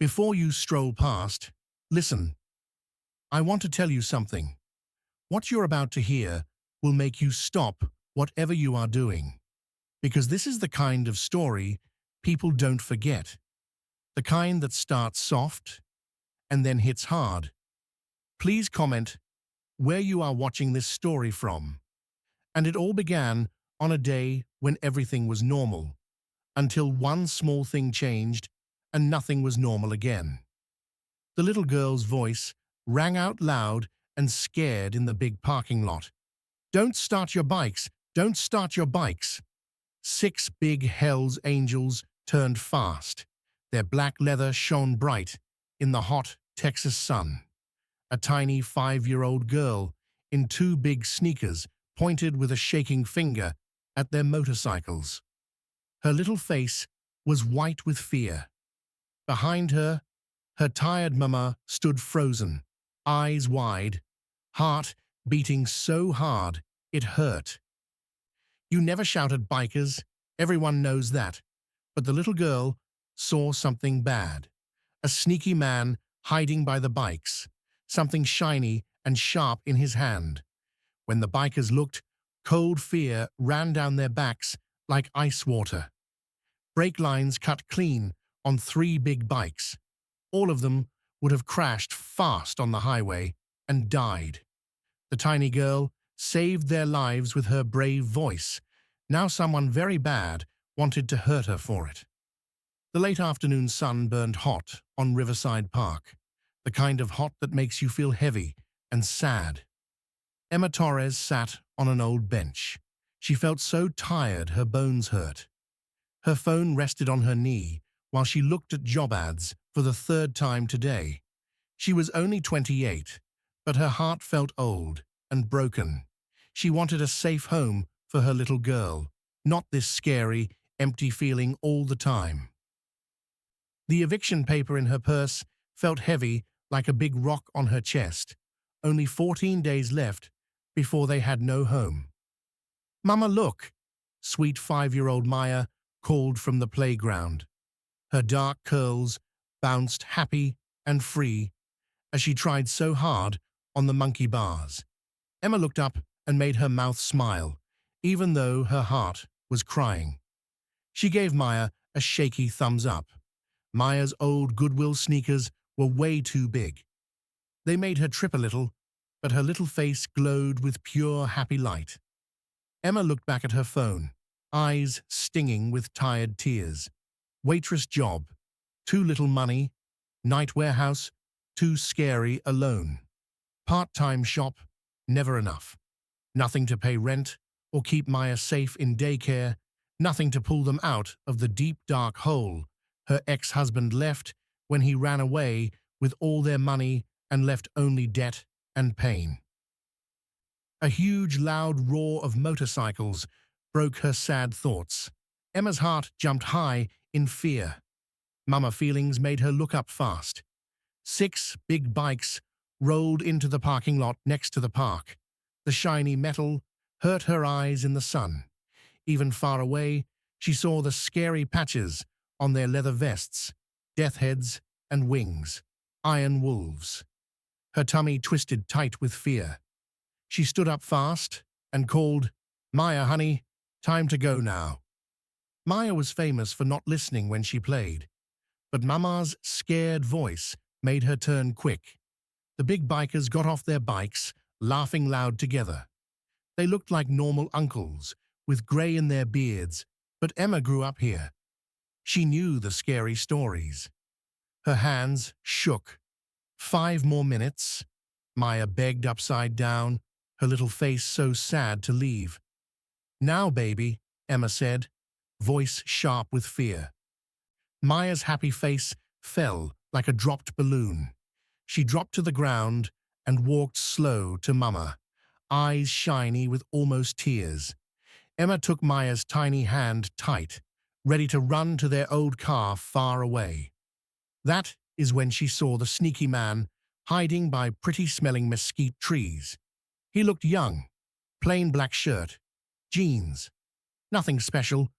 Before you stroll past, listen. I want to tell you something. What you're about to hear will make you stop whatever you are doing. Because this is the kind of story people don't forget. The kind that starts soft and then hits hard. Please comment where you are watching this story from. And it all began on a day when everything was normal, until one small thing changed and nothing was normal again. The little girl's voice rang out loud and scared in the big parking lot. "Don't start your bikes! Don't start your bikes!" 6 big Hell's Angels turned fast. Their black leather shone bright in the hot Texas sun. A tiny 5-year-old girl in 2 big sneakers pointed with a shaking finger at their motorcycles. Her little face was white with fear. Behind her, her tired mama stood frozen, eyes wide, heart beating so hard it hurt. You never shout at bikers, everyone knows that. But the little girl saw something bad. A sneaky man hiding by the bikes, something shiny and sharp in his hand. When the bikers looked, cold fear ran down their backs like ice water. Brake lines cut clean on 3 big bikes. All of them would have crashed fast on the highway and died. The tiny girl saved their lives with her brave voice. Now someone very bad wanted to hurt her for it. The late afternoon sun burned hot on Riverside Park, the kind of hot that makes you feel heavy and sad. Emma Torres sat on an old bench. She felt so tired her bones hurt. Her phone rested on her knee while she looked at job ads for the 3rd time today. She was only 28, but her heart felt old and broken. She wanted a safe home for her little girl, not this scary, empty feeling all the time. The eviction paper in her purse felt heavy like a big rock on her chest. Only 14 days left before they had no home. "Mama, look!" Sweet 5-year-old Maya called from the playground. Her dark curls bounced happy and free as she tried so hard on the monkey bars. Emma looked up and made her mouth smile, even though her heart was crying. She gave Maya a shaky thumbs up. Maya's old Goodwill sneakers were way too big. They made her trip a little, but her little face glowed with pure, happy light. Emma looked back at her phone, eyes stinging with tired tears. Waitress job, too little money. Night warehouse, too scary alone. Part-time shop, never enough. Nothing to pay rent or keep Maya safe in daycare. Nothing to pull them out of the deep, dark hole her ex-husband left when he ran away with all their money and left only debt and pain. A huge, loud roar of motorcycles broke her sad thoughts. Emma's heart jumped high in fear. Mama feelings made her look up fast. 6 big bikes rolled into the parking lot next to the park. The shiny metal hurt her eyes in the sun. Even far away, she saw the scary patches on their leather vests, death heads and wings, iron wolves. Her tummy twisted tight with fear. She stood up fast and called, "Maya, honey, time to go now." Maya was famous for not listening when she played, but Mama's scared voice made her turn quick. The big bikers got off their bikes, laughing loud together. They looked like normal uncles, with gray in their beards, but Emma grew up here. She knew the scary stories. Her hands shook. 5 more minutes, Maya begged upside down, her little face so sad to leave. "Now, baby," Emma said, voice sharp with fear. Maya's happy face fell like a dropped balloon. She dropped to the ground and walked slow to Mama, eyes shiny with almost tears. Emma took Maya's tiny hand tight, ready to run to their old car far away. That is when she saw the sneaky man hiding by pretty-smelling mesquite trees. He looked young, plain black shirt, jeans. Nothing special,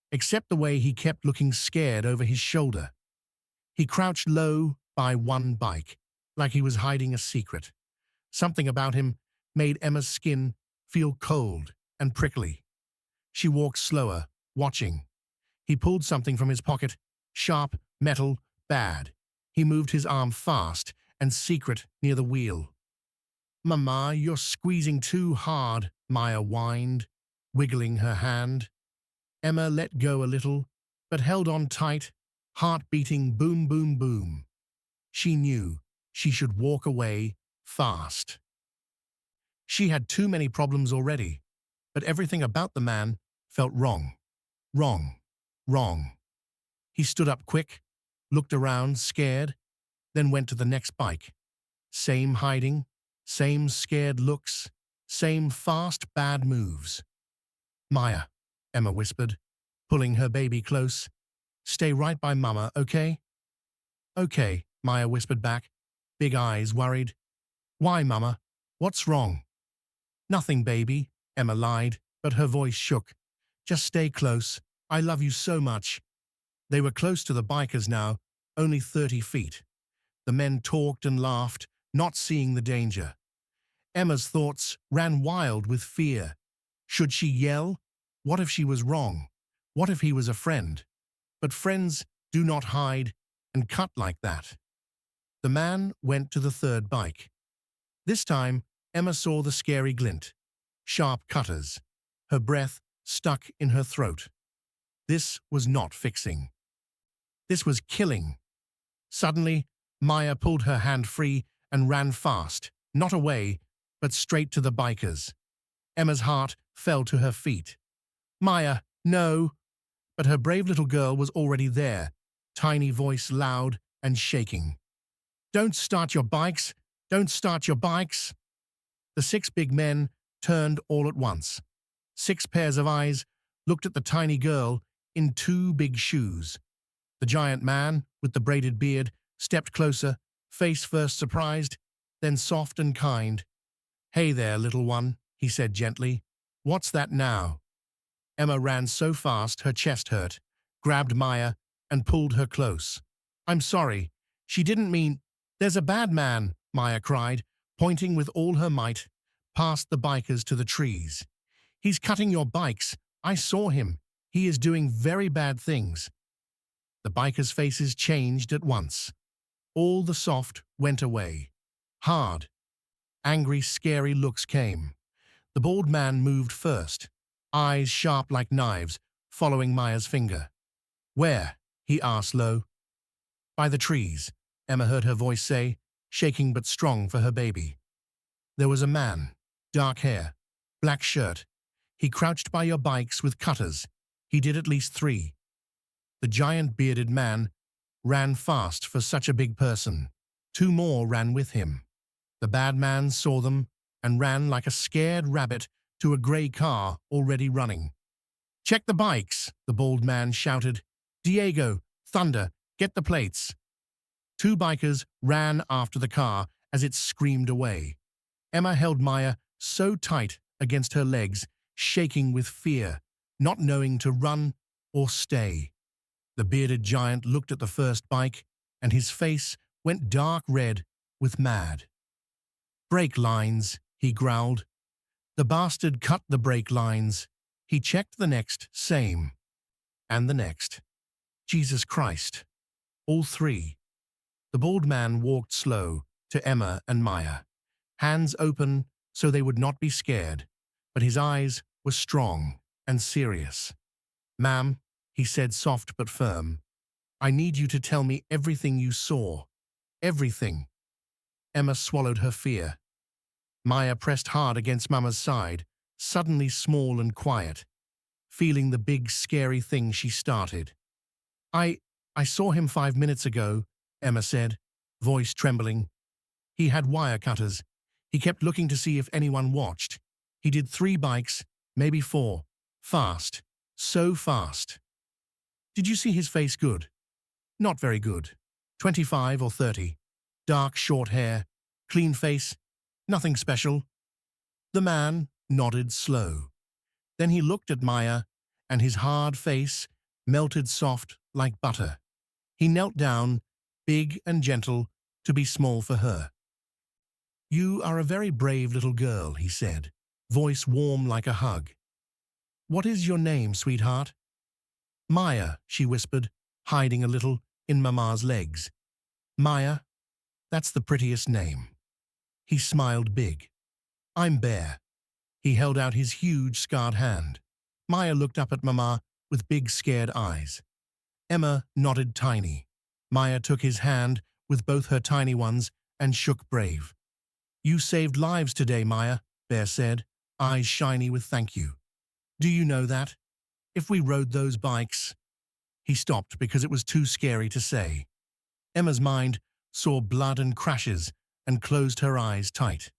except the way he kept looking scared over his shoulder. He crouched low by one bike, like he was hiding a secret. Something about him made Emma's skin feel cold and prickly. She walked slower, watching. He pulled something from his pocket, sharp, metal, bad. He moved his arm fast and secret near the wheel. "Mama, you're squeezing too hard," Maya whined, wiggling her hand. Emma let go a little, but held on tight, heart beating boom, boom, boom. She knew she should walk away fast. She had too many problems already, but everything about the man felt wrong, wrong, wrong. He stood up quick, looked around, scared, then went to the next bike. Same hiding, same scared looks, same fast, bad moves. "Maya," Emma whispered, pulling her baby close. "Stay right by Mama, okay?" "Okay," Maya whispered back, big eyes worried. "Why, Mama? What's wrong?" "Nothing, baby," Emma lied, but her voice shook. "Just stay close. I love you so much." They were close to the bikers now, only 30 feet. The men talked and laughed, not seeing the danger. Emma's thoughts ran wild with fear. Should she yell? What if she was wrong? What if he was a friend? But friends do not hide and cut like that. The man went to the third bike. This time, Emma saw the scary glint. Sharp cutters. Her breath stuck in her throat. This was not fixing. This was killing. Suddenly, Maya pulled her hand free and ran fast, not away, but straight to the bikers. Emma's heart fell to her feet. "Maya, no!" But her brave little girl was already there, tiny voice loud and shaking. "Don't start your bikes! Don't start your bikes!" The 6 big men turned all at once. 6 pairs of eyes looked at the tiny girl in 2 big shoes. The giant man, with the braided beard, stepped closer, face first surprised, then soft and kind. "Hey there, little one," he said gently. "What's that now?" Emma ran so fast her chest hurt, grabbed Maya, and pulled her close. "I'm sorry. She didn't mean—" "There's a bad man," Maya cried, pointing with all her might, past the bikers to the trees. "He's cutting your bikes. I saw him. He is doing very bad things." The bikers' faces changed at once. All the soft went away. Hard, angry, scary looks came. The bald man moved first, eyes sharp like knives, following Maya's finger. "Where?" he asked low. "By the trees," Emma heard her voice say, shaking but strong for her baby. There was a man, dark hair, black shirt. He crouched by your bikes with cutters. He did at least 3. The giant bearded man ran fast for such a big person. 2 more ran with him. The bad man saw them and ran like a scared rabbit to a gray car already running. "Check the bikes," the bald man shouted. "Diego, Thunder, get the plates." 2 bikers ran after the car as it screamed away. Emma held Maya so tight against her legs, shaking with fear, not knowing to run or stay. The bearded giant looked at the first bike, and his face went dark red with mad. "Brake lines," he growled. The bastard cut the brake lines. He checked the next, same. And the next. Jesus Christ. All 3. The bald man walked slow to Emma and Maya, hands open so they would not be scared, but his eyes were strong and serious. "Ma'am," he said soft but firm, "I need you to tell me everything you saw. Everything." Emma swallowed her fear. Maya pressed hard against Mama's side, suddenly small and quiet, feeling the big scary thing she started. I saw him 5 minutes ago," Emma said, voice trembling. "He had wire cutters. He kept looking to see if anyone watched. He did 3 bikes, maybe 4. Fast. So fast." "Did you see his face good?" "Not very good. 25 or 30. Dark, short hair, clean face, nothing special." The man nodded slow. Then he looked at Maya, and his hard face melted soft like butter. He knelt down big and gentle, to be small for her. "You are a very brave little girl," he said, voice warm like a hug. "What is your name, sweetheart?" "Maya," she whispered, hiding a little in Mama's legs. "Maya, that's the prettiest name." He smiled big. "I'm Bear." He held out his huge scarred hand. Maya looked up at Mama with big scared eyes. Emma nodded tiny. Maya took his hand with both her tiny ones and shook brave. "You saved lives today, Maya," Bear said, eyes shiny with thank you. "Do you know that? If we rode those bikes—" He stopped because it was too scary to say. Emma's mind saw blood and crashes and closed her eyes tight.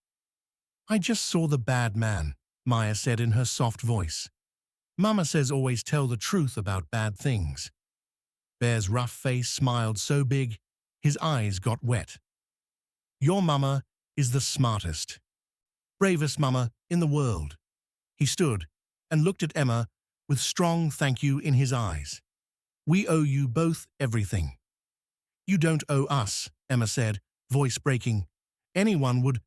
"I just saw the bad man," Maya said in her soft voice. "Mama says always tell the truth about bad things." Bear's rough face smiled so big, his eyes got wet. "Your mama is the smartest, bravest mama in the world." He stood and looked at Emma with strong thank you in his eyes. "We owe you both everything." "You don't owe us," Emma said, voice breaking. "Anyone would—"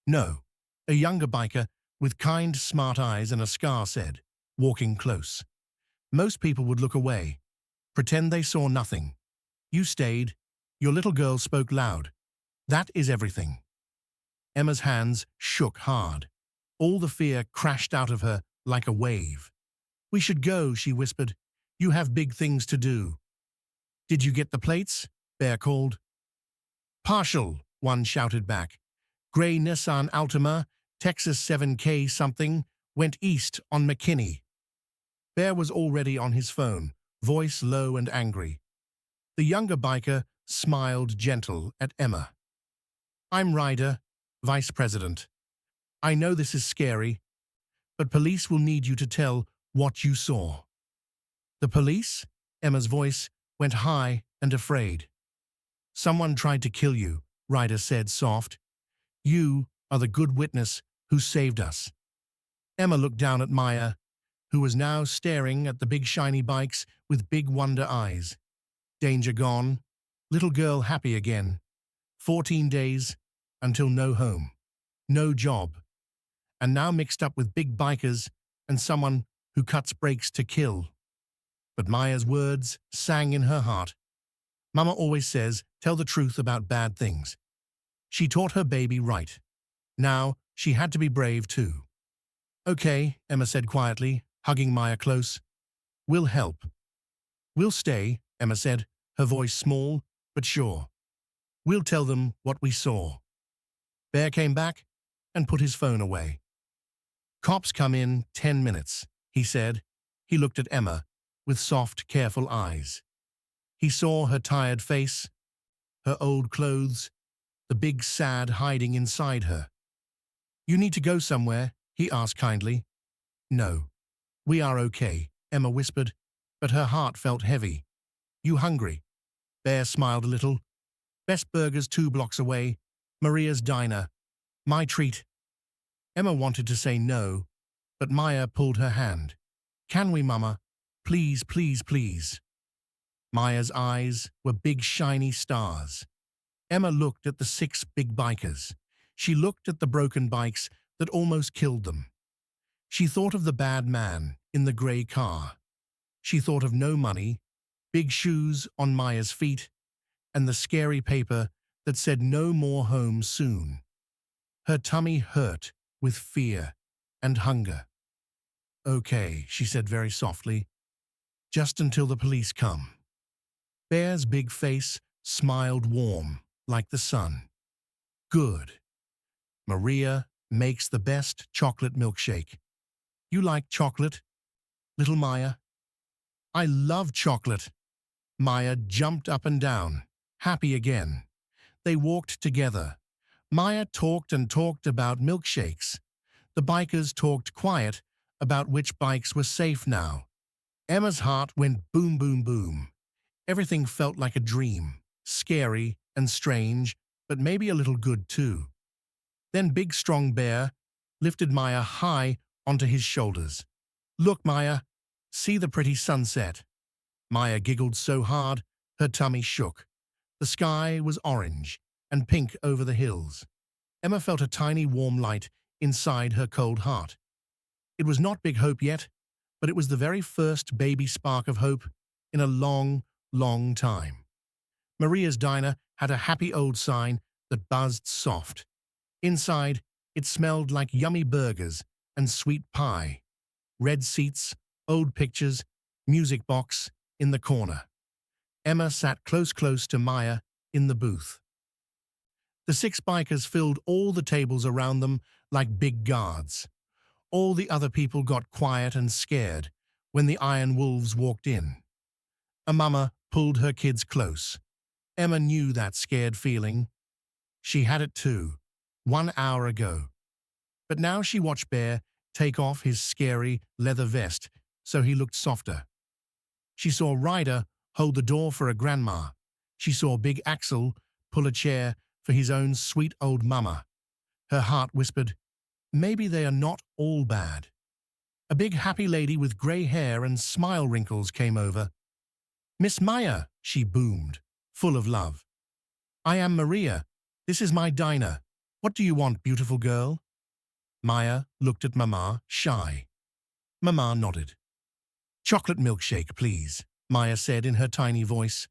"No," a younger biker with kind, smart eyes and a scar said, walking close. "Most people would look away, pretend they saw nothing. You stayed. Your little girl spoke loud. That is everything." Emma's hands shook hard. All the fear crashed out of her like a wave. "We should go," she whispered. "You have big things to do." "Did you get the plates?" Bear called. "Partial," one shouted back. "Gray Nissan Altima, Texas 7K something, went east on McKinney." Bear was already on his phone, voice low and angry. The younger biker smiled gentle at Emma. "I'm Ryder, Vice President. I know this is scary, but police will need you to tell what you saw." "The police?" Emma's voice went high and afraid. "Someone tried to kill you," Ryder said soft. "You are the good witness who saved us." Emma looked down at Maya, who was now staring at the big shiny bikes with big wonder eyes. Danger gone, little girl happy again. 14 days until no home, no job, and now mixed up with big bikers and someone who cuts brakes to kill. But Maya's words sang in her heart. Mama always says, tell the truth about bad things. She taught her baby right. Now she had to be brave too. "Okay," Emma said quietly, hugging Maya close. "We'll help." "We'll stay," Emma said, her voice small but sure. "We'll tell them what we saw." Bear came back and put his phone away. "Cops come in 10 minutes, he said. He looked at Emma with soft, careful eyes. He saw her tired face, her old clothes, the big sad hiding inside her. "You need to go somewhere?" he asked kindly. "No. We are okay," Emma whispered, but her heart felt heavy. "You hungry?" Bear smiled a little. "Best burgers 2 blocks away. Maria's Diner. My treat." Emma wanted to say no, but Maya pulled her hand. "Can we, Mama? Please, please, please." Maya's eyes were big shiny stars. Emma looked at the 6 big bikers. She looked at the broken bikes that almost killed them. She thought of the bad man in the grey car. She thought of no money, big shoes on Maya's feet, and the scary paper that said no more home soon. Her tummy hurt with fear and hunger. "Okay," she said very softly, "just until the police come." Bear's big face smiled warm, like the sun. "Good. Maria makes the best chocolate milkshake. You like chocolate, little Maya?" "I love chocolate." Maya jumped up and down, happy again. They walked together. Maya talked and talked about milkshakes. The bikers talked quiet about which bikes were safe now. Emma's heart went boom, boom, boom. Everything felt like a dream, scary and strange, but maybe a little good too. Then big strong Bear lifted Maya high onto his shoulders. "Look, Maya, see the pretty sunset." Maya giggled so hard her tummy shook. The sky was orange and pink over the hills. Emma felt a tiny warm light inside her cold heart. It was not big hope yet, but it was the very first baby spark of hope in a long, long time. Maria's diner had a happy old sign that buzzed soft. Inside, it smelled like yummy burgers and sweet pie. Red seats, old pictures, music box in the corner. Emma sat close to Maya in the booth. The 6 bikers filled all the tables around them like big guards. All the other people got quiet and scared when the Iron Wolves walked in. A mama pulled her kids close. Emma knew that scared feeling. She had it too, 1 hour ago. But now she watched Bear take off his scary leather vest so he looked softer. She saw Ryder hold the door for a grandma. She saw Big Axel pull a chair for his own sweet old mama. Her heart whispered, maybe they are not all bad. A big happy lady with grey hair and smile wrinkles came over. Miss Maya, she boomed, full of love. I am Maria. This is my diner. What do you want, beautiful girl? Maya looked at Mama, shy. Mama nodded. Chocolate milkshake, please, Maya said in her tiny voice.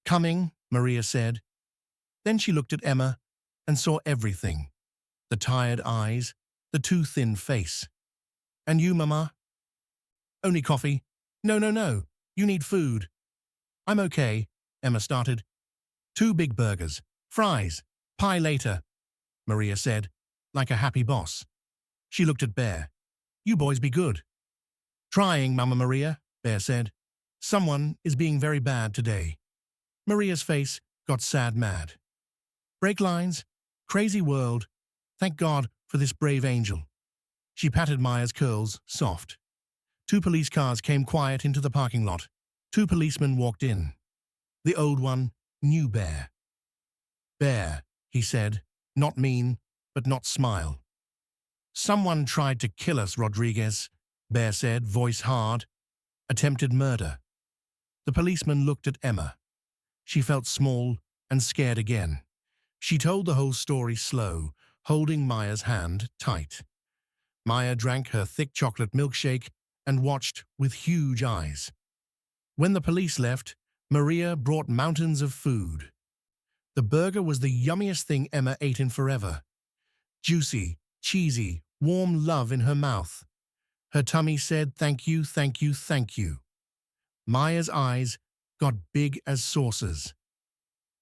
Coming, Maria said. Then she looked at Emma and saw everything. The tired eyes, the too thin face. And you, Mama? Only coffee. No. You need food. I'm okay, Emma started. 2 big burgers, fries, pie later, Maria said, like a happy boss. She looked at Bear. You boys be good. Trying, Mama Maria, Bear said. Someone is being very bad today. Maria's face got sad mad. Brake lines, crazy world. Thank God for this brave angel. She patted Maya's curls, soft. 2 police cars came quiet into the parking lot. 2 policemen walked in. The old one knew Bear. Bear, he said, not mean, but not smile. Someone tried to kill us, Rodriguez, Bear said, voice hard. Attempted murder. The policeman looked at Emma. She felt small and scared again. She told the whole story slow, holding Maya's hand tight. Maya drank her thick chocolate milkshake and watched with huge eyes. When the police left, Maria brought mountains of food. The burger was the yummiest thing Emma ate in forever. Juicy, cheesy, warm love in her mouth. Her tummy said, thank you, thank you, thank you. Maya's eyes got big as saucers.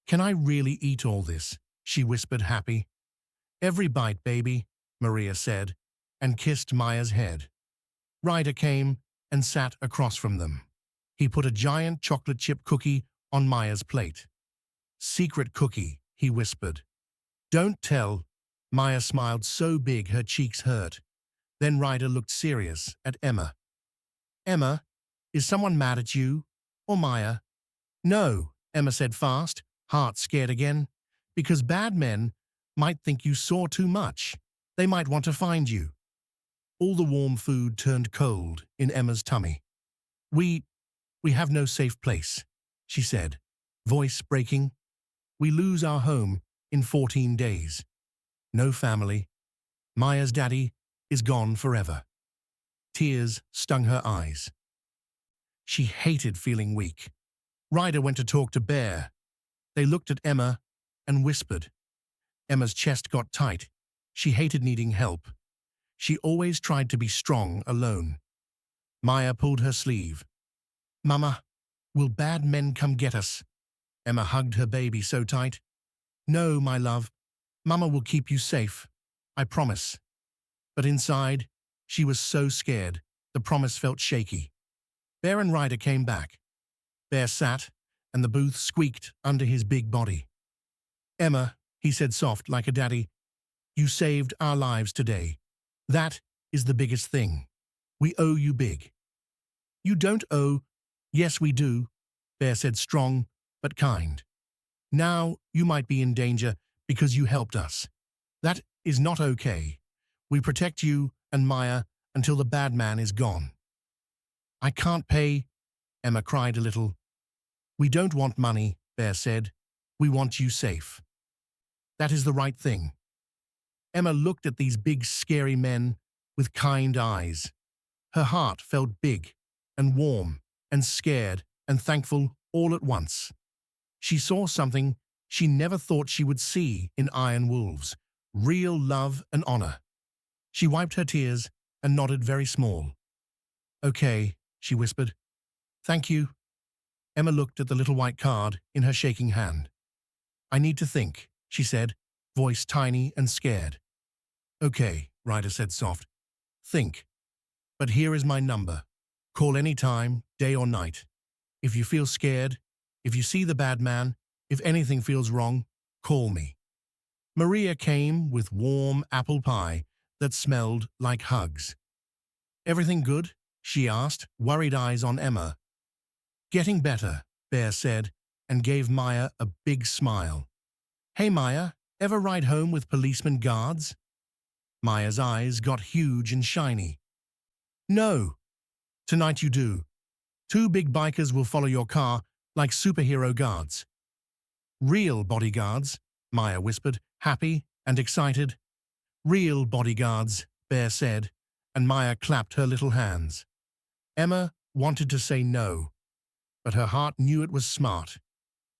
Can I really eat all this? She whispered, happy. Every bite, baby, Maria said, and kissed Maya's head. Ryder came and sat across from them. He put a giant chocolate chip cookie on Maya's plate. Secret cookie, he whispered. Don't tell. Maya smiled so big her cheeks hurt. Then Ryder looked serious at Emma. Emma, is someone mad at you? Or Maya? No, Emma said fast, heart scared again. Because bad men might think you saw too much. They might want to find you. All the warm food turned cold in Emma's tummy. We have no safe place, she said, voice breaking. We lose our home in 14 days. No family. Maya's daddy is gone forever. Tears stung her eyes. She hated feeling weak. Ryder went to talk to Bear. They looked at Emma and whispered. Emma's chest got tight. She hated needing help. She always tried to be strong alone. Maya pulled her sleeve. Mama, will bad men come get us? Emma hugged her baby so tight. No, my love. Mama will keep you safe. I promise. But inside, she was so scared, the promise felt shaky. Bear and Ryder came back. Bear sat, and the booth squeaked under his big body. Emma, he said soft like a daddy, you saved our lives today. That is the biggest thing. We owe you big. You don't owe. Yes, we do, Bear said strong but kind. Now you might be in danger because you helped us. That is not okay. We protect you and Maya until the bad man is gone. I can't pay, Emma cried a little. We don't want money, Bear said. We want you safe. That is the right thing. Emma looked at these big, scary men with kind eyes. Her heart felt big and warm and scared and thankful all at once. She saw something she never thought she would see in Iron Wolves: real love and honor. She wiped her tears and nodded very small. "Okay," she whispered. "Thank you." Emma looked at the little white card in her shaking hand. "I need to think," she said, voice tiny and scared. "Okay," Ryder said soft. "Think. But here is my number. Call any time, day or night. If you feel scared, if you see the bad man, if anything feels wrong, call me." Maria came with warm apple pie that smelled like hugs. "Everything good?" she asked, worried eyes on Emma. "Getting better," Bear said, and gave Maya a big smile. "Hey Maya, ever ride home with policeman guards?" Maya's eyes got huge and shiny. "No. Tonight you do. 2 big bikers will follow your car like superhero guards." "Real bodyguards," Maya whispered, happy and excited. "Real bodyguards," Bear said, and Maya clapped her little hands. Emma wanted to say no, but her heart knew it was smart.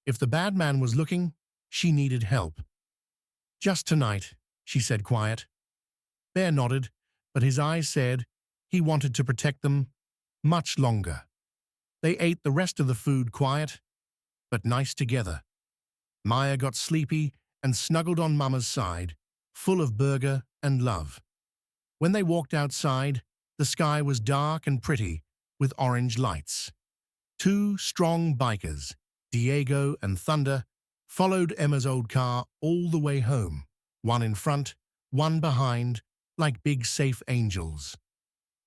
If the bad man was looking, she needed help. "Just tonight," she said quiet. Bear nodded, but his eyes said he wanted to protect them much longer. They ate the rest of the food quiet, but nice together. Maya got sleepy and snuggled on Mama's side, full of burger and love. When they walked outside, the sky was dark and pretty with orange lights. 2 strong bikers, Diego and Thunder, followed Emma's old car all the way home, one in front, one behind, like big safe angels.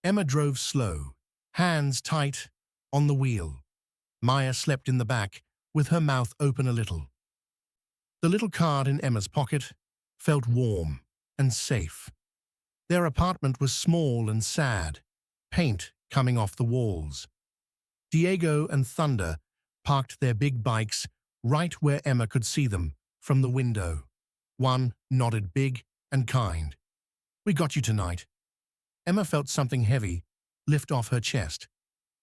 Emma drove slow, hands tight on the wheel. Maya slept in the back with her mouth open a little. The little card in Emma's pocket felt warm and safe. Their apartment was small and sad, paint coming off the walls. Diego and Thunder parked their big bikes right where Emma could see them from the window. One nodded big and kind. "We got you tonight." Emma felt something heavy lift off her chest.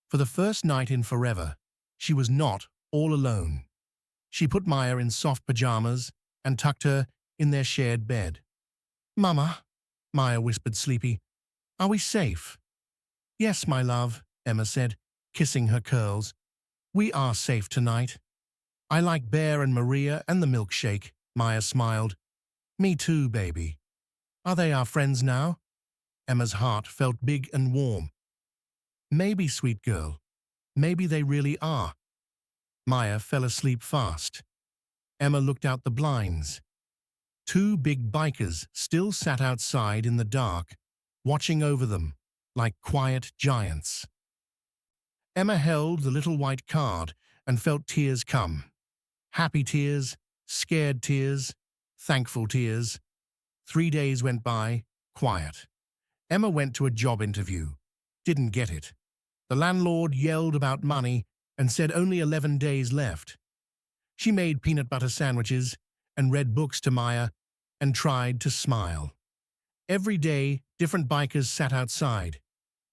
For the first night in forever, she was not all alone. She put Maya in soft pajamas and tucked her in their shared bed. "Mama," Maya whispered sleepy, "are we safe?" "Yes, my love," Emma said, kissing her curls. "We are safe tonight." "I like Bear and Maria and the milkshake," Maya smiled. "Me too, baby." "Are they our friends now?" Emma's heart felt big and warm. "Maybe, sweet girl. Maybe they really are." Maya fell asleep fast. Emma looked out the blinds. 2 big bikers still sat outside in the dark, watching over them like quiet giants. Emma held the little white card and felt tears come. Happy tears, scared tears, thankful tears. 3 days went by, quiet. Emma went to a job interview. Didn't get it. The landlord yelled about money and said only 11 days left. She made peanut butter sandwiches and read books to Maya and tried to smile. Every day, different bikers sat outside.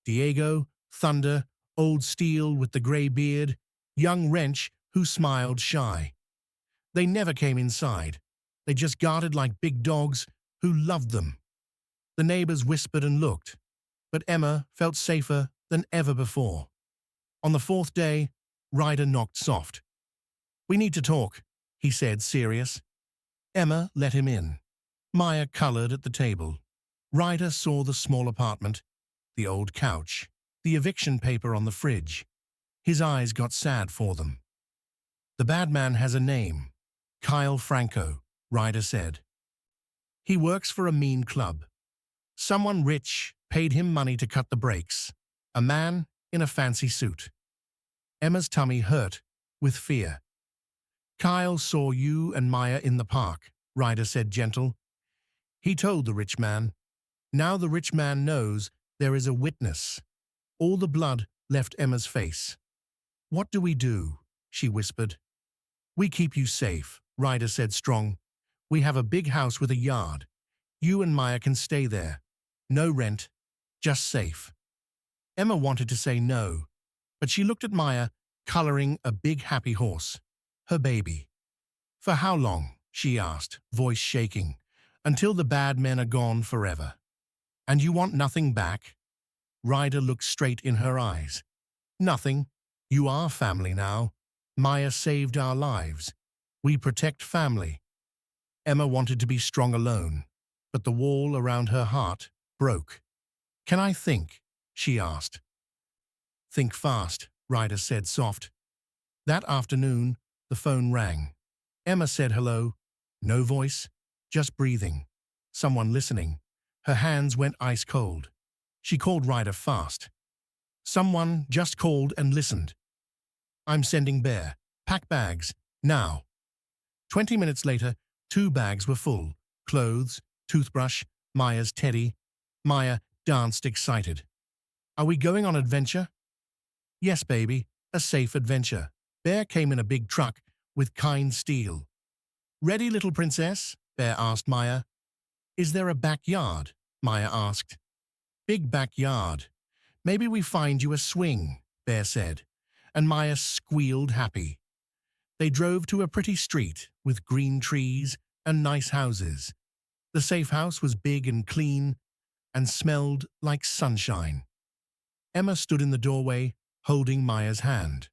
Diego, Thunder, Old Steel with the gray beard, young Wrench who smiled shy. They never came inside. They just guarded like big dogs who loved them. The neighbors whispered and looked, but Emma felt safer than ever before. On the 4th day, Ryder knocked soft. "We need to talk," he said, serious. Emma let him in. Maya colored at the table. Ryder saw the small apartment, the old couch, the eviction paper on the fridge. His eyes got sad for them. "The bad man has a name. Kyle Franco," Ryder said. "He works for a mean club. Someone rich paid him money to cut the brakes. A man in a fancy suit." Emma's tummy hurt with fear. "Kyle saw you and Maya in the park," Ryder said gentle. "He told the rich man. Now the rich man knows there is a witness." All the blood left Emma's face. "What do we do?" she whispered. "We keep you safe," Ryder said strong. We have a big house with a yard. You and Maya can stay there. No rent, just safe. Emma wanted to say no, but she looked at Maya, coloring a big happy horse. Her baby. For how long? She asked, voice shaking. Until the bad men are gone forever. And you want nothing back? Ryder looked straight in her eyes. Nothing. You are family now. Maya saved our lives. We protect family. Emma wanted to be strong alone, but the wall around her heart broke. Can I think? She asked. Think fast, Ryder said soft. That afternoon, the phone rang. Emma said hello. No voice, just breathing. Someone listening. Her hands went ice cold. She called Ryder fast. Someone just called and listened. I'm sending Bear. Pack bags. Now. 20 minutes later, 2 bags were full. Clothes, toothbrush, Maya's teddy. Maya danced excited. Are we going on adventure? Yes, baby. A safe adventure. Bear came in a big truck with kind steel. Ready, little princess? Bear asked Maya. Is there a backyard? Maya asked. Big backyard. Maybe we find you a swing, Bear said, and Maya squealed happy. They drove to a pretty street with green trees and nice houses. The safe house was big and clean and smelled like sunshine. Emma stood in the doorway, holding Maya's hand.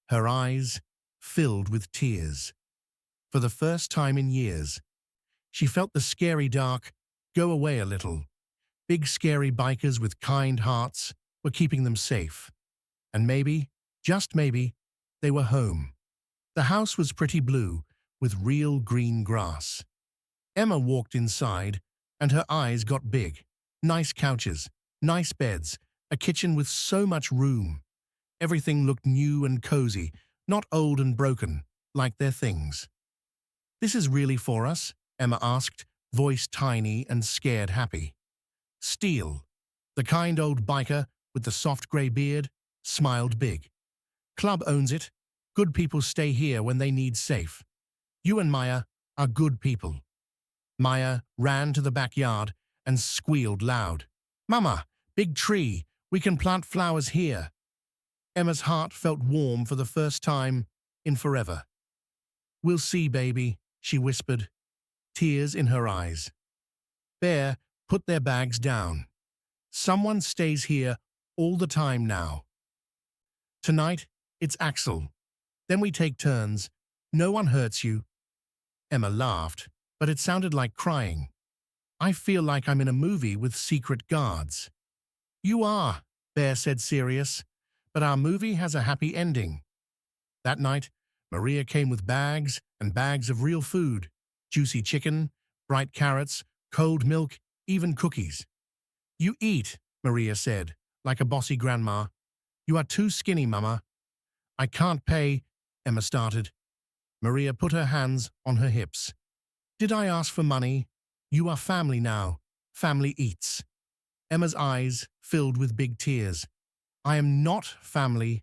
Her eyes filled with tears. For the first time in years, she felt the scary dark go away a little. Big scary bikers with kind hearts were keeping them safe. And maybe, just maybe, they were home. The house was pretty blue, with real green grass. Emma walked inside, and her eyes got big. Nice couches, nice beds, a kitchen with so much room. Everything looked new and cozy, not old and broken, like their things. This is really for us? Emma asked, voice tiny and scared happy. Steele, the kind old biker with the soft grey beard, smiled big. Club owns it. Good people stay here when they need safe. You and Maya are good people. Maya ran to the backyard and squealed loud. Mama, big tree. We can plant flowers here. Emma's heart felt warm for the first time in forever. We'll see, baby, she whispered, tears in her eyes. Bear put their bags down. Someone stays here all the time now. Tonight, it's Axel. Then we take turns. No one hurts you. Emma laughed, but it sounded like crying. I feel like I'm in a movie with secret guards. You are, Bear said serious, but our movie has a happy ending. That night, Maria came with bags and bags of real food, juicy chicken, bright carrots, cold milk, even cookies. You eat, Maria said, like a bossy grandma. You are too skinny, Mama. I can't pay, Emma started. Maria put her hands on her hips. Did I ask for money? You are family now. Family eats. Emma's eyes filled with big tears. I am not family.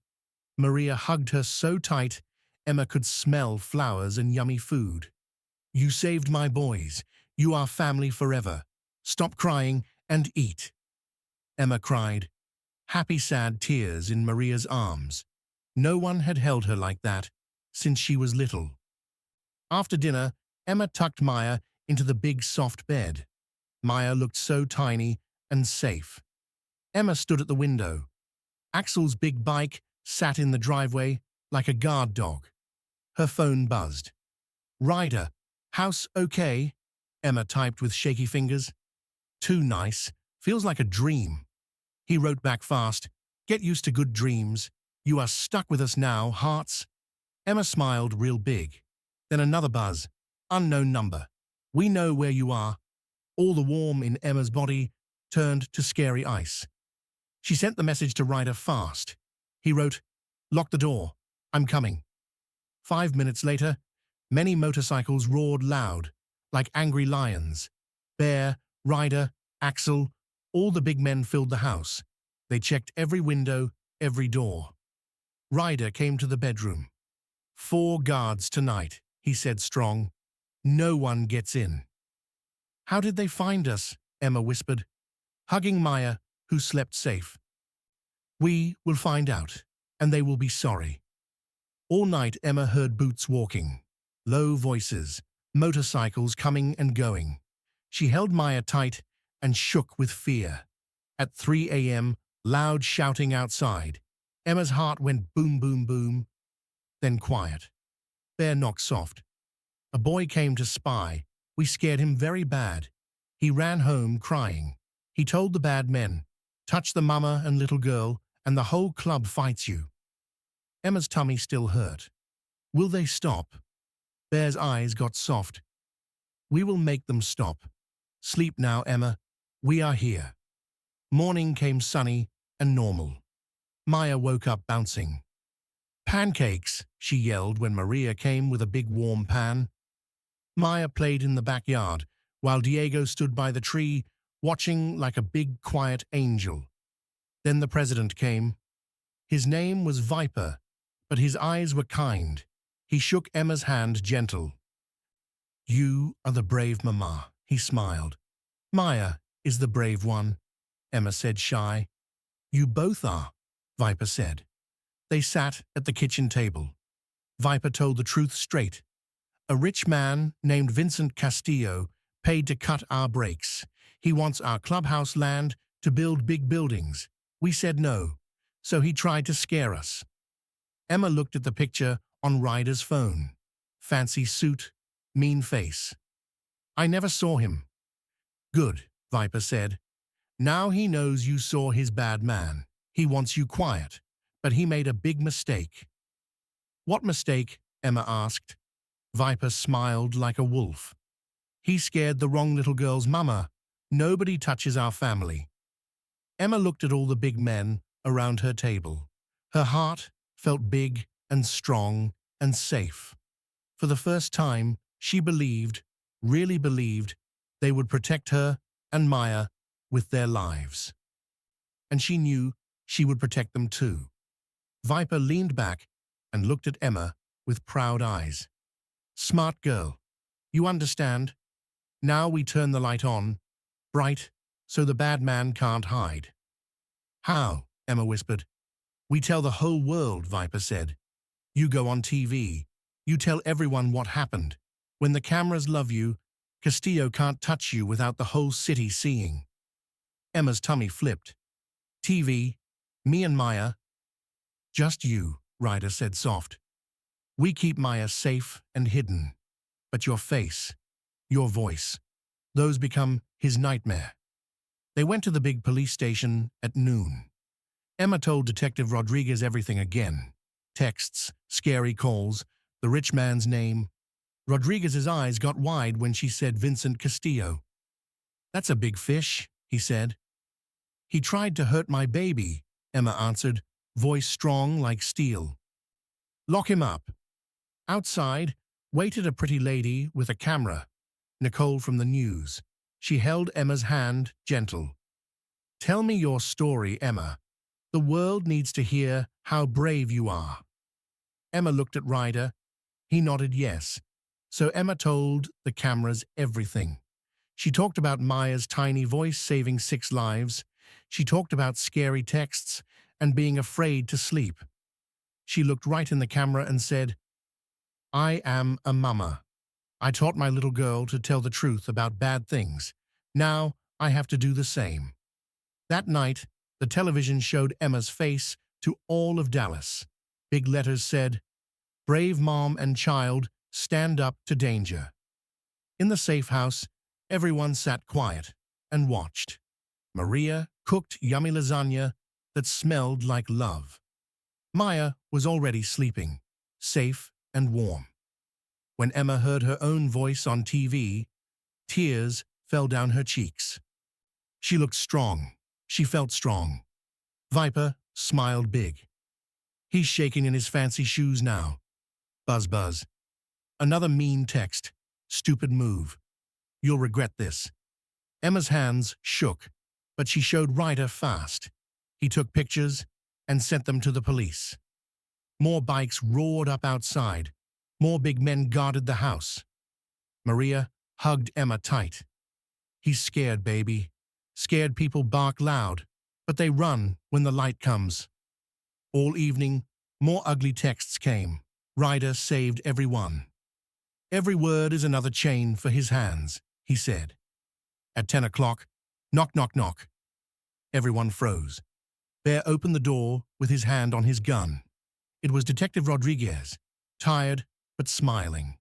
Maria hugged her so tight, Emma could smell flowers and yummy food. You saved my boys. You are family forever. Stop crying and eat. Emma cried. Happy, sad tears in Maria's arms. No one had held her like that since she was little. After dinner, Emma tucked Maya into the big soft bed. Maya looked so tiny and safe. Emma stood at the window. Axel's big bike sat in the driveway like a guard dog. Her phone buzzed. Ryder, house okay? Emma typed with shaky fingers. Too nice. Feels like a dream. He wrote back fast. Get used to good dreams. You are stuck with us now, hearts. Emma smiled real big. Then another buzz. Unknown number. We know where you are. All the warm in Emma's body turned to scary ice. She sent the message to Ryder fast. He wrote, Lock the door. I'm coming. 5 minutes later, many motorcycles roared loud, like angry lions. Bear, Ryder, Axel, all the big men filled the house. They checked every window, every door. Ryder came to the bedroom. 4 guards tonight, he said strong. No one gets in. How did they find us? Emma whispered, hugging Maya, who slept safe. We will find out, and they will be sorry. All night Emma heard boots walking, low voices, motorcycles coming and going. She held Maya tight and shook with fear. At 3 a.m., loud shouting outside. Emma's heart went boom, boom, boom, then quiet. Bear knocked soft. A boy came to spy. We scared him very bad. He ran home crying. He told the bad men, touch the mama and little girl, and the whole club fights you. Emma's tummy still hurt. Will they stop? Bear's eyes got soft. We will make them stop. Sleep now, Emma. We are here. Morning came sunny and normal. Maya woke up bouncing. Pancakes, she yelled when Maria came with a big warm pan. Maya played in the backyard, while Diego stood by the tree, watching like a big, quiet angel. Then the president came. His name was Viper, but his eyes were kind. He shook Emma's hand gentle. You are the brave mama, he smiled. Maya is the brave one, Emma said shy. You both are, Viper said. They sat at the kitchen table. Viper told the truth straight. A rich man named Vincent Castillo paid to cut our brakes. He wants our clubhouse land to build big buildings. We said no, so he tried to scare us. Emma looked at the picture on Ryder's phone. Fancy suit, mean face. I never saw him. Good, Viper said. Now he knows you saw his bad man. He wants you quiet, but he made a big mistake. What mistake? Emma asked. Viper smiled like a wolf. He scared the wrong little girl's mama. Nobody touches our family. Emma looked at all the big men around her table. Her heart felt big and strong and safe. For the first time, she believed, really believed, they would protect her and Maya with their lives. And she knew she would protect them too. Viper leaned back and looked at Emma with proud eyes. Smart girl. You understand? Now we turn the light on, bright, so the bad man can't hide. How? Emma whispered. We tell the whole world, Viper said. You go on TV. You tell everyone what happened. When the cameras love you, Castillo can't touch you without the whole city seeing. Emma's tummy flipped. TV, me and Maya. Just you, Ryder said soft. We keep Maya safe and hidden. But your face, your voice, those become his nightmare. They went to the big police station at noon. Emma told Detective Rodriguez everything again. Texts, scary calls, the rich man's name. Rodriguez's eyes got wide when she said Vincent Castillo. That's a big fish, he said. He tried to hurt my baby, Emma answered, voice strong like steel. Lock him up. Outside waited a pretty lady with a camera, Nicole from the news. She held Emma's hand, gentle. Tell me your story, Emma. The world needs to hear how brave you are. Emma looked at Ryder. He nodded yes. So Emma told the cameras everything. She talked about Maya's tiny voice saving 6 lives. She talked about scary texts and being afraid to sleep. She looked right in the camera and said, I am a mama. I taught my little girl to tell the truth about bad things. Now I have to do the same. That night, the television showed Emma's face to all of Dallas. Big letters said, Brave mom and child stand up to danger. In the safe house, everyone sat quiet and watched. Maria cooked yummy lasagna that smelled like love. Maya was already sleeping, safe and warm. When Emma heard her own voice on TV, tears fell down her cheeks. She looked strong. She felt strong. Viper smiled big. He's shaking in his fancy shoes now. Buzz, buzz. Another mean text. Stupid move. You'll regret this. Emma's hands shook, but she showed Ryder fast. He took pictures and sent them to the police. More bikes roared up outside. More big men guarded the house. Maria hugged Emma tight. He's scared, baby. Scared people bark loud, but they run when the light comes. All evening, more ugly texts came. Ryder saved everyone. Every word is another chain for his hands, he said. At 10 o'clock, knock, knock, knock. Everyone froze. Bear opened the door with his hand on his gun. It was Detective Rodriguez, tired but smiling.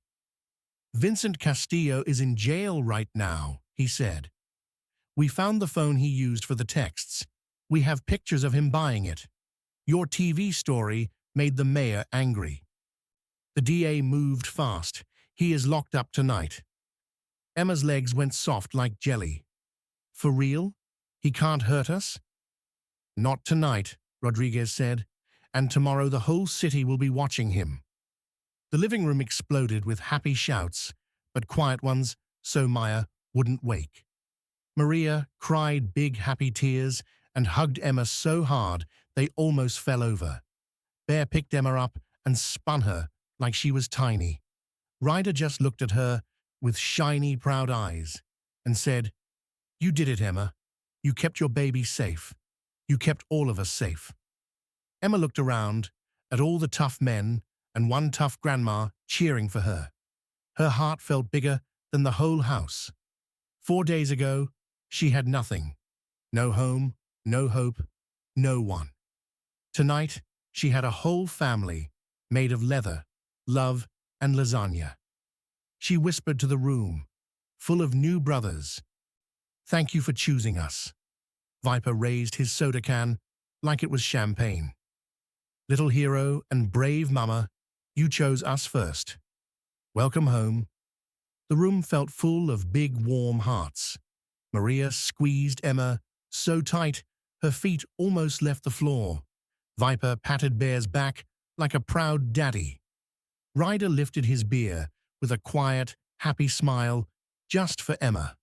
Vincent Castillo is in jail right now, he said. We found the phone he used for the texts. We have pictures of him buying it. Your TV story made the mayor angry. The DA moved fast. He is locked up tonight. Emma's legs went soft like jelly. For real? He can't hurt us? Not tonight, Rodriguez said, and tomorrow the whole city will be watching him. The living room exploded with happy shouts, but quiet ones so Maya wouldn't wake. Maria cried big happy tears and hugged Emma so hard they almost fell over. Bear picked Emma up and spun her like she was tiny. Ryder just looked at her with shiny, proud eyes and said, You did it, Emma. You kept your baby safe. You kept all of us safe. Emma looked around at all the tough men and one tough grandma cheering for her. Her heart felt bigger than the whole house. 4 days ago, she had nothing. No home, no hope, no one. Tonight, she had a whole family made of leather, love, and lasagna. She whispered to the room, full of new brothers, Thank you for choosing us. Viper raised his soda can like it was champagne. Little hero and brave mama, you chose us first. Welcome home. The room felt full of big, warm hearts. Maria squeezed Emma so tight her feet almost left the floor. Viper patted Bear's back like a proud daddy. Ryder lifted his beer with a quiet, happy smile just for Emma.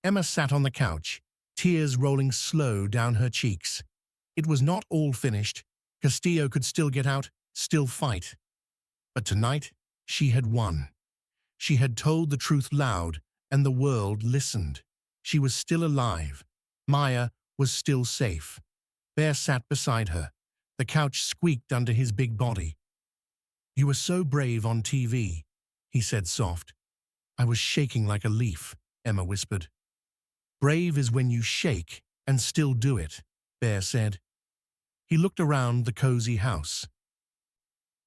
Emma sat on the couch, tears rolling slow down her cheeks. It was not all finished. Castillo could still get out, still fight. But tonight, she had won. She had told the truth loud, and the world listened. She was still alive. Maya was still safe. Bear sat beside her. The couch squeaked under his big body. You were so brave on TV, he said soft. I was shaking like a leaf, Emma whispered. Brave is when you shake and still do it, Bear said. He looked around the cozy house.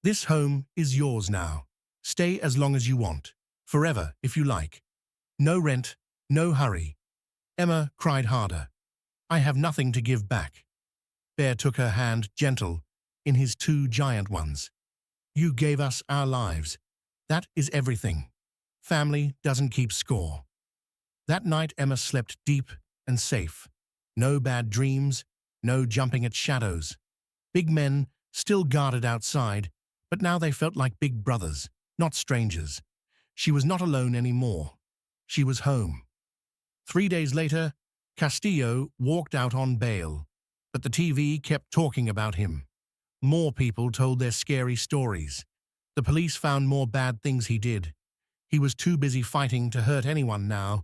This home is yours now. Stay as long as you want. Forever, if you like. No rent, no hurry. Emma cried harder. I have nothing to give back. Bear took her hand, gentle, in his 2 giant ones. You gave us our lives. That is everything. Family doesn't keep score. That night Emma slept deep and safe. No bad dreams, no jumping at shadows. Big men still guarded outside, but now they felt like big brothers, not strangers. She was not alone anymore. She was home. 3 days later, Castillo walked out on bail, but the TV kept talking about him. More people told their scary stories. The police found more bad things he did. He was too busy fighting to hurt anyone now.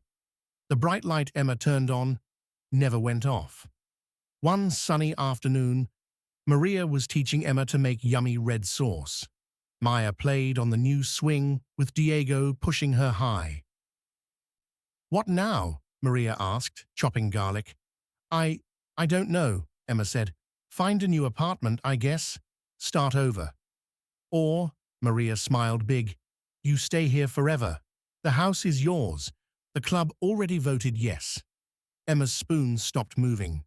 The bright light Emma turned on never went off. One sunny afternoon, Maria was teaching Emma to make yummy red sauce. Maya played on the new swing with Diego pushing her high. What now? Maria asked, chopping garlic. I don't know, Emma said. Find a new apartment, I guess. Start over. Or, Maria smiled big, you stay here forever. The house is yours. The club already voted yes. Emma's spoon stopped moving.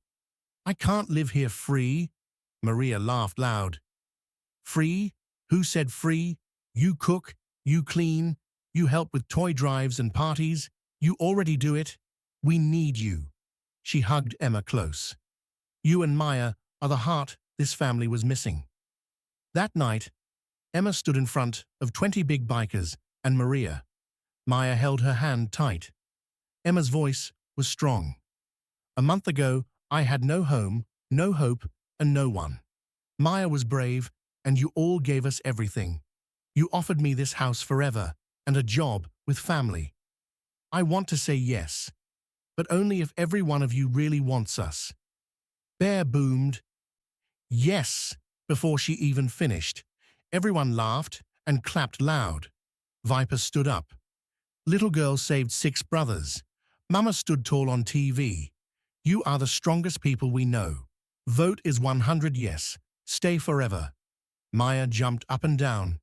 I can't live here free. Maria laughed loud. Free? Who said free? You cook, you clean, you help with toy drives and parties. You already do it. We need you. She hugged Emma close. You and Maya are the heart this family was missing. That night, Emma stood in front of 20 big bikers and Maria. Maya held her hand tight. Emma's voice was strong. A month ago, I had no home, no hope, and no one. Maya was brave, and you all gave us everything. You offered me this house forever and a job with family. I want to say yes, but only if every one of you really wants us. Bear boomed, yes, before she even finished. Everyone laughed and clapped loud. Viper stood up. Little girl saved 6 brothers. Mama stood tall on TV. You are the strongest people we know. Vote is 100 yes. Stay forever. Maya jumped up and down.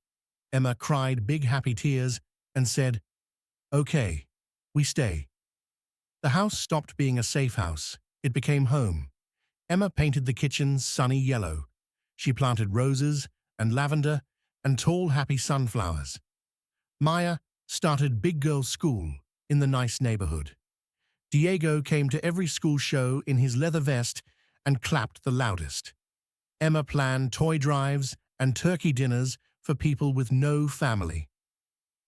Emma cried big happy tears and said, "Okay, we stay." The house stopped being a safe house. It became home. Emma painted the kitchen sunny yellow. She planted roses and lavender and tall happy sunflowers. Maya started Big Girl School in the nice neighborhood. Diego came to every school show in his leather vest and clapped the loudest. Emma planned toy drives and turkey dinners for people with no family.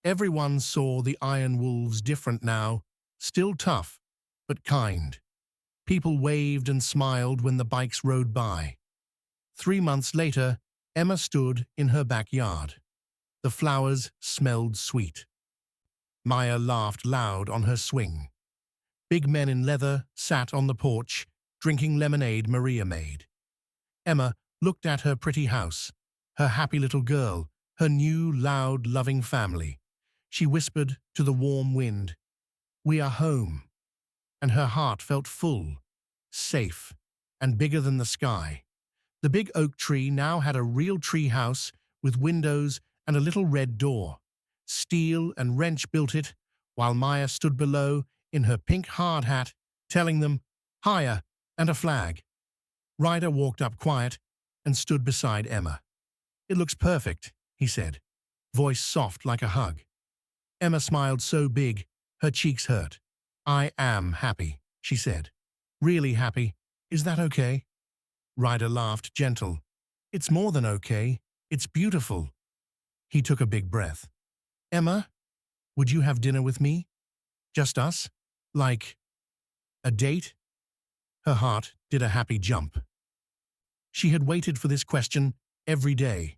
Everyone saw the Iron Wolves different now, still tough, but kind. People waved and smiled when the bikes rode by. 3 months later, Emma stood in her backyard. The flowers smelled sweet. Maya laughed loud on her swing. Big men in leather sat on the porch, drinking lemonade Maria made. Emma looked at her pretty house, her happy little girl, her new, loud, loving family. She whispered to the warm wind, "We are home." And her heart felt full, safe, and bigger than the sky. The big oak tree now had a real tree house with windows and a little red door. Steel and wrench built it, while Maya stood below in her pink hard hat, telling them, "Higher," and a flag. Ryder walked up quiet and stood beside Emma. "It looks perfect," he said, voice soft like a hug. Emma smiled so big, her cheeks hurt. "I am happy," she said. "Really happy. Is that okay?" Ryder laughed, gentle. "It's more than okay. It's beautiful." He took a big breath. "Emma, would you have dinner with me? Just us? Like a date?" Her heart did a happy jump. She had waited for this question every day.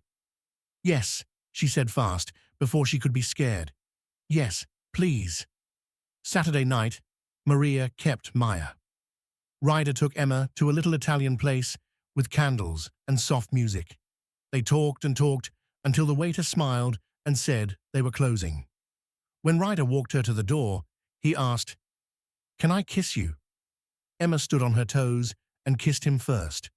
"Yes," she said fast, before she could be scared. "Yes, please." Saturday night, Maria kept Maya. Ryder took Emma to a little Italian place with candles and soft music. They talked and talked until the waiter smiled and said they were closing. When Ryder walked her to the door, he asked, "Can I kiss you?" Emma stood on her toes and kissed him first.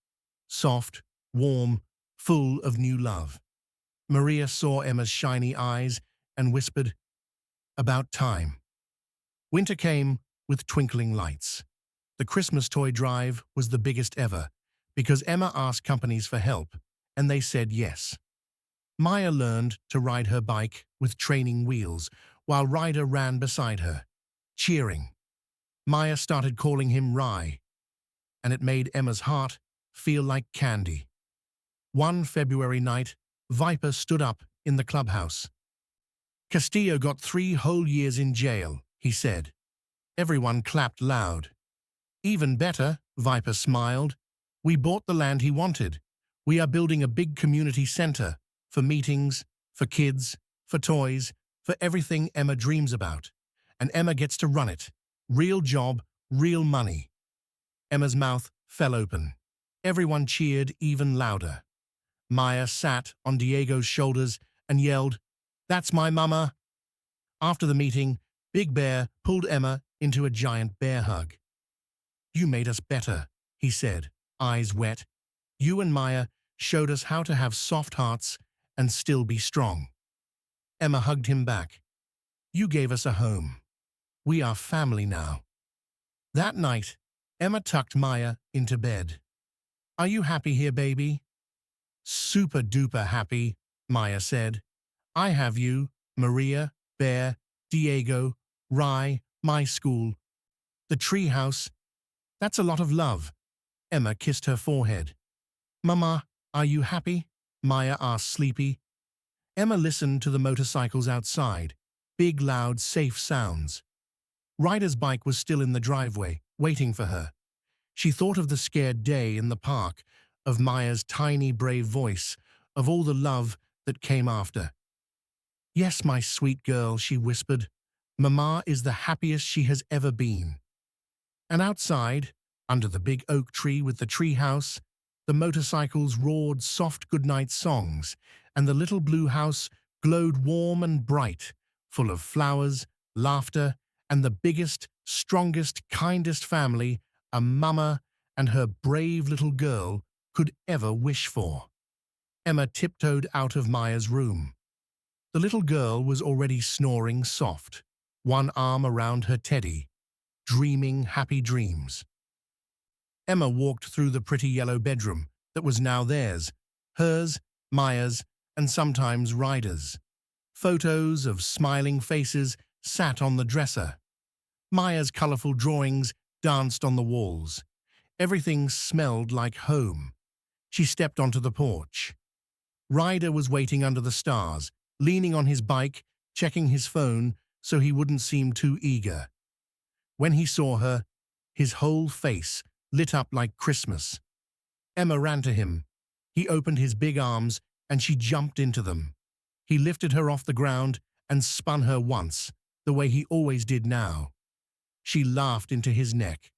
Soft, warm, full of new love. Maria saw Emma's shiny eyes and whispered, "About time." Winter came with twinkling lights. The Christmas toy drive was the biggest ever, because Emma asked companies for help, and they said yes. Maya learned to ride her bike with training wheels, while Ryder ran beside her, cheering. Maya started calling him Rye, and it made Emma's heart feel like candy. One February night, Viper stood up in the clubhouse. "Castillo got 3 whole years in jail," he said. Everyone clapped loud. "Even better," Viper smiled. "We bought the land he wanted. We are building a big community center for meetings, for kids, for toys, for everything Emma dreams about. And Emma gets to run it. Real job, real money." Emma's mouth fell open. Everyone cheered even louder. Maya sat on Diego's shoulders and yelled, "That's my mama." After the meeting, Big Bear pulled Emma into a giant bear hug. "You made us better," he said, eyes wet. "You and Maya showed us how to have soft hearts and still be strong." Emma hugged him back. "You gave us a home. We are family now." That night, Emma tucked Maya into bed. "Are you happy here, baby?" "Super duper happy," Maya said. "I have you, Maria, Bear, Diego, Rye, my school, the tree house. That's a lot of love." Emma kissed her forehead. "Mama, are you happy?" Maya asked sleepy. Emma listened to the motorcycles outside, big, loud, safe sounds. Ryder's bike was still in the driveway, waiting for her. She thought of the scared day in the park, of Maya's tiny, brave voice, of all the love that came after. Yes, my sweet girl, she whispered. Mama is the happiest she has ever been. And outside, under the big oak tree with the tree house, the motorcycles roared soft goodnight songs, and the little blue house glowed warm and bright, full of flowers, laughter, and the biggest, strongest, kindest family a mama and her brave little girl could ever wish for. Emma tiptoed out of Maya's room. The little girl was already snoring soft, one arm around her teddy, dreaming happy dreams. Emma walked through the pretty yellow bedroom that was now theirs, hers, Maya's, and sometimes Ryder's. Photos of smiling faces sat on the dresser. Maya's colorful drawings danced on the walls. Everything smelled like home. She stepped onto the porch. Ryder was waiting under the stars, leaning on his bike, checking his phone so he wouldn't seem too eager. When he saw her, his whole face lit up like Christmas. Emma ran to him. He opened his big arms and she jumped into them. He lifted her off the ground and spun her once, the way he always did now. She laughed into his neck.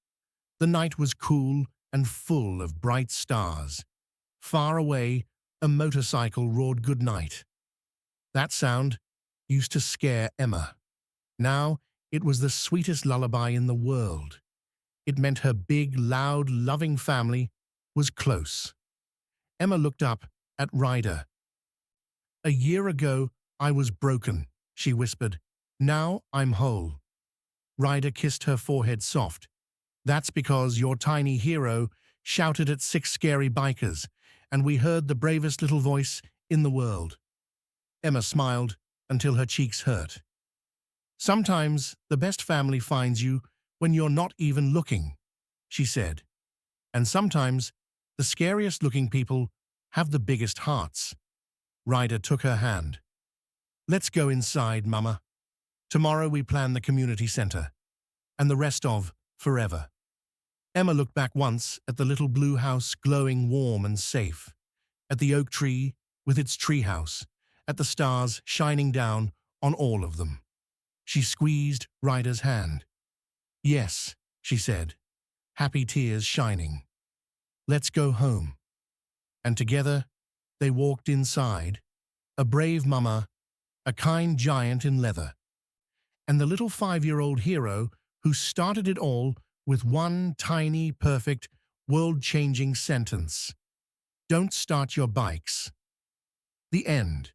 The night was cool and full of bright stars. Far away, a motorcycle roared goodnight. That sound used to scare Emma. Now it was the sweetest lullaby in the world. It meant her big, loud, loving family was close. Emma looked up at Ryder. A year ago, I was broken, she whispered. Now I'm whole. Ryder kissed her forehead soft. That's because your tiny hero shouted at 6 scary bikers, and we heard the bravest little voice in the world. Emma smiled until her cheeks hurt. Sometimes the best family finds you when you're not even looking, she said. And sometimes the scariest-looking people have the biggest hearts. Ryder took her hand. Let's go inside, Mama. Tomorrow we plan the community center, and the rest of forever. Emma looked back once at the little blue house glowing warm and safe, at the oak tree with its treehouse, at the stars shining down on all of them. She squeezed Ryder's hand. Yes, she said, happy tears shining. Let's go home. And together they walked inside, a brave mama, a kind giant in leather, and the little 5-year-old hero who started it all with one tiny, perfect, world-changing sentence. Don't start your bikes. The end.